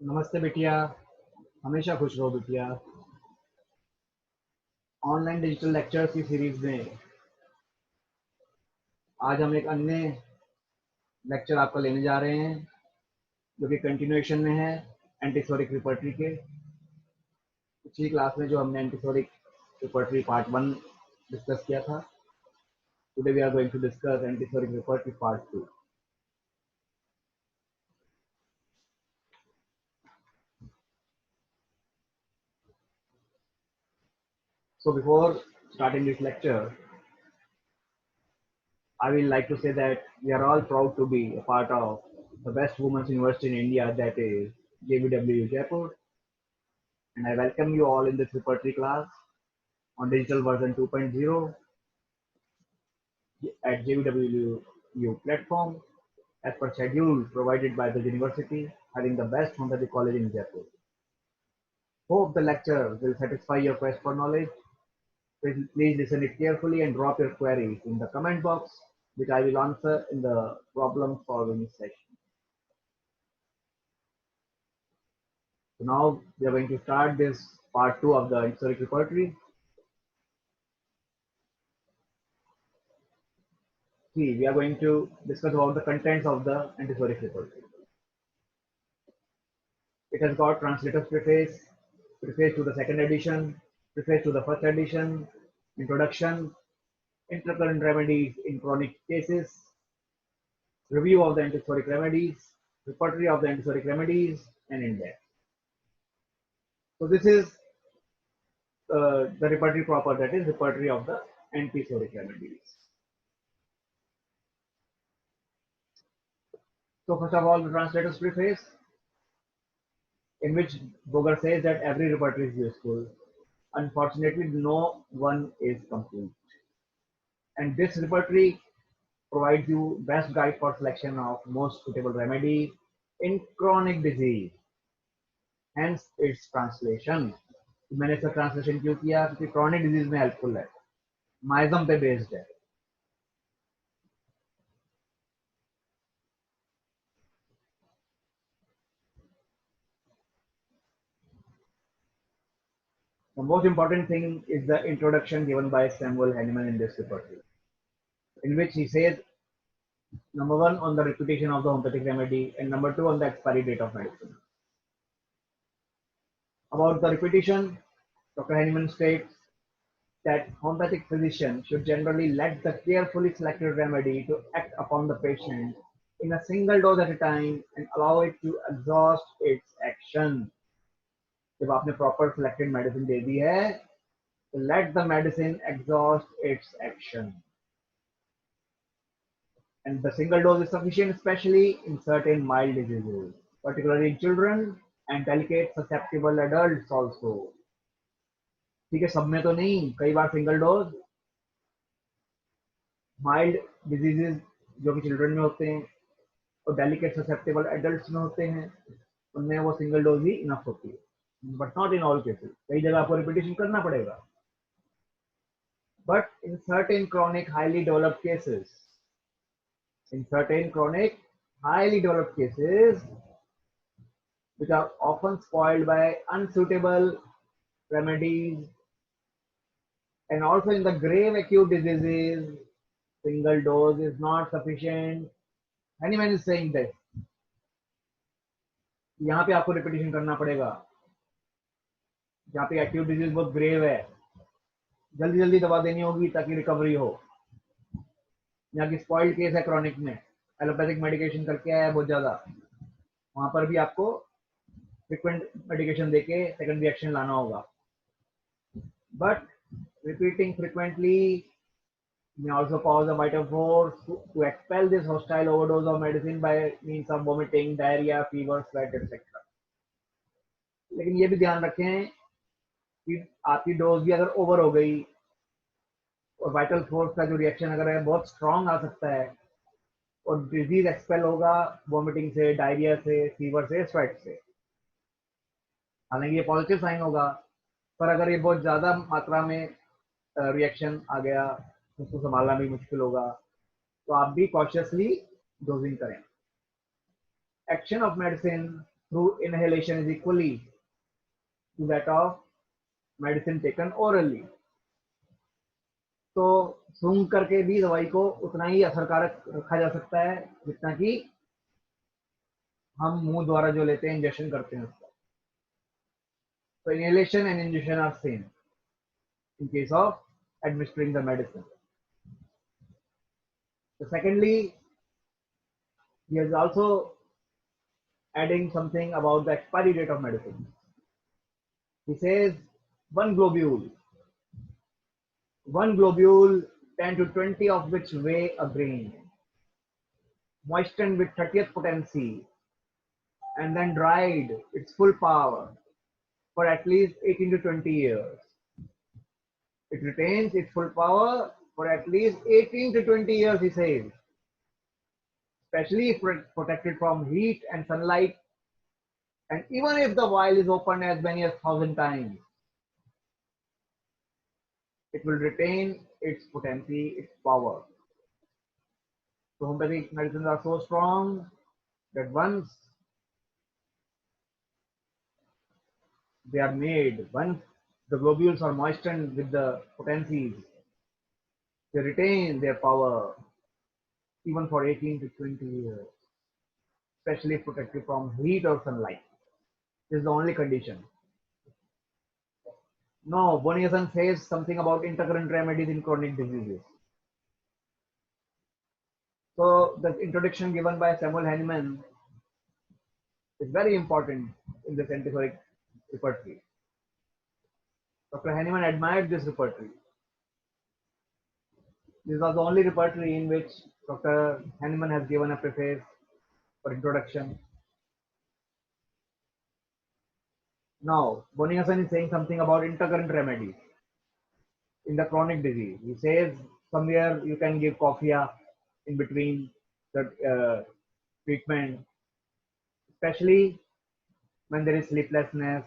नमस्ते बिटिया। हमेशा खुश रहो बिटिया। ऑनलाइन डिजिटल लेक्चर की सीरीज में आज हम एक अन्य लेक्चर आपका लेने जा रहे हैं जो कि कंटिन्यूएशन में है एंटीसोरिक रिपर्टरी के। पिछली क्लास में जो हमने एंटीसोरिक रिपर्टरी पार्ट 1 डिस्कस किया था, today we are going to discuss antipsoric repertory part 2। So before starting this lecture, I will like to say that we are all proud to be a part of the best women's university in India, that is JVW Jaipur. And I welcome you all in this repertory class on digital version 2.0 at JWU platform as per schedule provided by the university, having the best homeopathy college in Jaipur. Hope the lecture will satisfy your quest for knowledge. Please listen it carefully and drop your queries in the comment box, which I will answer in the problem solving session. So now we are going to start this part 2 of the historic repertory. See, we are going to discuss about the contents of the antisoric repertory. It has got translator's preface, preface to the second edition, preface to the first edition, introduction, intercurrent remedies in chronic cases, review of the antisoric remedies, repertory of the antisoric remedies, and index. So this is the repertory proper, that is repertory of the antisoric remedies. So first of all, the translator's preface, in which Boger says that every repertory is useful. Unfortunately, no one is complete. And this repertory provides you best guide for selection of most suitable remedy in chronic disease. Hence its translation. मैंने इसका translation क्यों किया? क्योंकि chronic disease में helpful है, miasm पे based है. The most important thing is the introduction given by Samuel Hahnemann in this repertory, in which he says, number one, on the reputation of the homeopathic remedy, and number two, on the expiry date of medicine. About the repetition, Dr. Hahnemann states that homeopathic physician should generally let the carefully selected remedy to act upon the patient in a single dose at a time and allow it to exhaust its action. जब आपने proper selected medicine दे दी है, तो let the medicine exhaust its action. And the single dose is sufficient, especially in certain mild diseases, particularly in children and delicate susceptible adults also. ठीक है, सब में तो नहीं, कई बार सिंगल डोज माइल्ड डिजीजेज जो कि चिल्ड्रन में होते हैं और डेलिकेट ससेप्टेबल एडल्ट्स में होते हैं, उनमें वो सिंगल डोज ही इनफ होती है, but not in all cases. कई जगह आपको रिपीटेशन करना पड़ेगा. But in certain chronic highly developed cases, in certain chronic highly developed cases which are often spoiled by unsuitable remedies, and also in the grave acute diseases, single dose is not sufficient. Hahnemann is saying that यहाँ पे आपको repetition करना पड़ेगा, जहाँ पे acute disease बहुत grave है, जल्दी जल्दी दवा देनी होगी ताकि रिकवरी हो. यहाँ की स्पॉइल्ड केस है क्रॉनिक में, एलोपैथिक मेडिकेशन करके आया है बहुत ज्यादा, वहां पर भी आपको फ्रिक्वेंट मेडिकेशन देके सेकंड रिएक्शन लाना होगा. But repeating frequently may also cause a vital force to expel this hostile overdose of medicine by means of vomiting, diarrhea, fever, sweat, etc. लेकिन ये भी ध्यान रखें कि आपकी डोज भी अगर ओवर हो गई और वाइटल फोर्स का जो रिएक्शन अगर है बहुत स्ट्रांग आ सकता है और डिजीज एक्सपेल होगा वॉमिटिंग से, डायरिया से, फीवर से, स्वेट से. हालांकि ये पॉजिटिव साइन होगा, पर अगर ये बहुत ज्यादा मात्रा में रिएक्शन आ गया, उसको संभालना भी मुश्किल होगा, तो आप भी कॉशियसली डोजिंग करें. Action of medicine through inhalation is equally to that of medicine taken orally. तो सूंघ करके भी दवाई को उतना ही असरकारक रखा जा सकता है जितना कि हम मुंह द्वारा जो लेते हैं, इंजेक्शन करते हैं उसका. So inhalation and injection are same in case of administering the medicine. So secondly, he is also adding something about the expiry date of medicine. He says one globule, 10 to 20 of which weigh a grain, moistened with 30th potency, and then dried its full power for at least 18 to 20 years. It retains its full power for at least 18 to 20 years, he says, especially if protected from heat and sunlight. And even if the vial is opened as many as 1,000 times, it will retain its potency, its power. So homeopathic medicines are so strong that once they are made, once the globules are moistened with the potencies, they retain their power even for 18 to 20 years, especially if protected from heat or sunlight. This is the only condition. No, Boniasan says something about intercurrent remedies in chronic diseases. So the introduction given by Samuel Hahnemann is very important in this antiphoric repertory. Dr. Hahnemann admired this repertory. This was the only repertory in which Dr. Hahnemann has given a preface or introduction. Now, Boniasan is saying something about intercurrent remedies in the chronic disease. He says somewhere you can give coffea in between the treatment, especially when there is sleeplessness.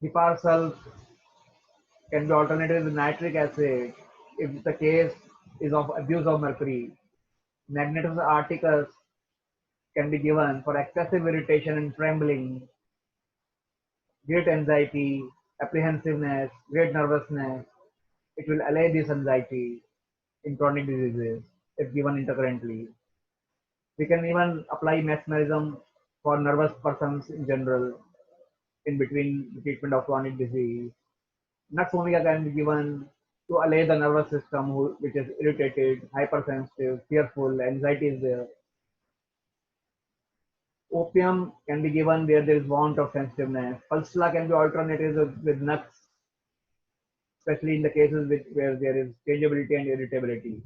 Hiparsal can be alternated with nitric acid if the case is of abuse of mercury. Magnetus articus can be given for excessive irritation and trembling, great anxiety, apprehensiveness, great nervousness. It will allay this anxiety in chronic diseases if given intercurrently. We can even apply mesmerism for nervous persons in general in between the treatment of chronic disease. Nux vomica can be given to allay the nervous system which is irritated, hypersensitive, fearful, anxiety is there. Opium can be given where there is want of sensitiveness. Pulsula can be alternated with Nux, especially in the cases where there is changeability and irritability.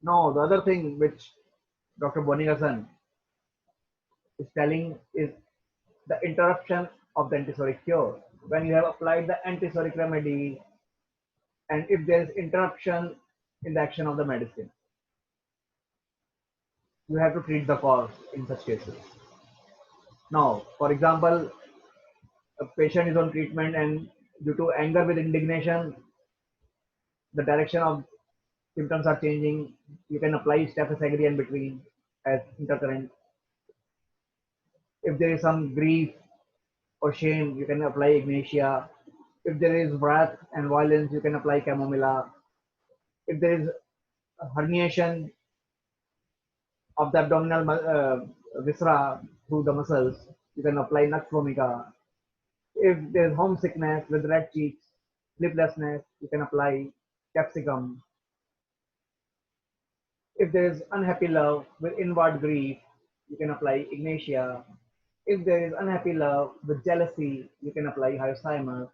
No, the other thing which Dr. Bonigasan is telling is the interruption of the antisoric cure. When you have applied the antisoric remedy and if there is interruption in the action of the medicine, you have to treat the cause in such cases. Now, for example, a patient is on treatment and due to anger with indignation, the direction of symptoms are changing. You can apply Staphysagrine in between as intercurrent. If there is some grief or shame, you can apply Ignatia. If there is wrath and violence, you can apply Chamomilla. If there is herniation of the abdominal viscera through the muscles, you can apply Nux vomica. If there is homesickness with red cheeks, sleeplessness, you can apply capsicum. If there is unhappy love with inward grief, you can apply Ignatia. If there is unhappy love with jealousy, you can apply Hyoscyamus.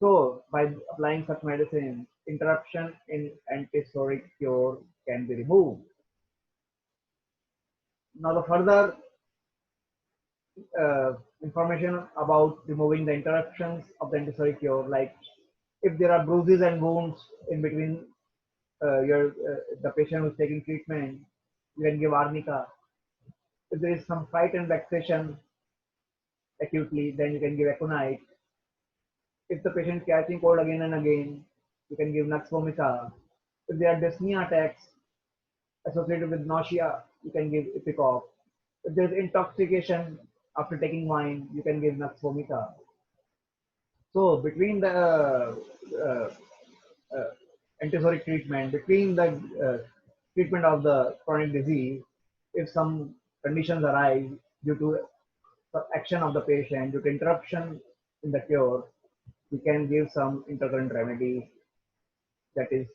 So, by applying such medicine, interruption in antisoric cure can be removed. Now, the further information about removing the interruptions of the antisoric cure, like if there are bruises and wounds in between the patient who is taking treatment, you can give arnica. If there is some fright and vexation acutely, then you can give aconite. If the patient is catching cold again and again, you can give Nux vomica. If there are dyspnea attacks, associated with nausea, you can give Ipecac. If there's intoxication after taking wine, you can give Nux vomica. So between the uh, antipsoric treatment, between the treatment of the chronic disease, if some conditions arise due to the action of the patient, due to interruption in the cure, we can give some intercurrent remedy that is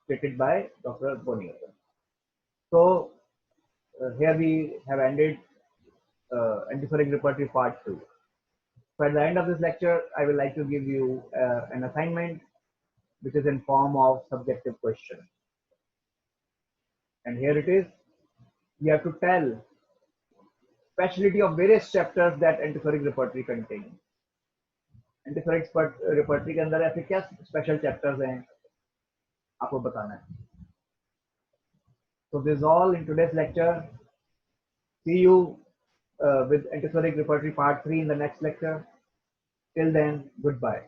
stated by Dr. Bonier. So here we have ended antipsoric repertory part 2. So at the end of this lecture, I will like to give you an assignment which is in form of subjective question. And here it is. You have to tell specialty of various chapters that antipsoric repertory contain. Antipsoric repertory के अंदर ऐसे क्या special chapters हैं आपको बताना है. So this is all in today's lecture. See you with antipsoric repertory part 3 in the next lecture. Till then, goodbye.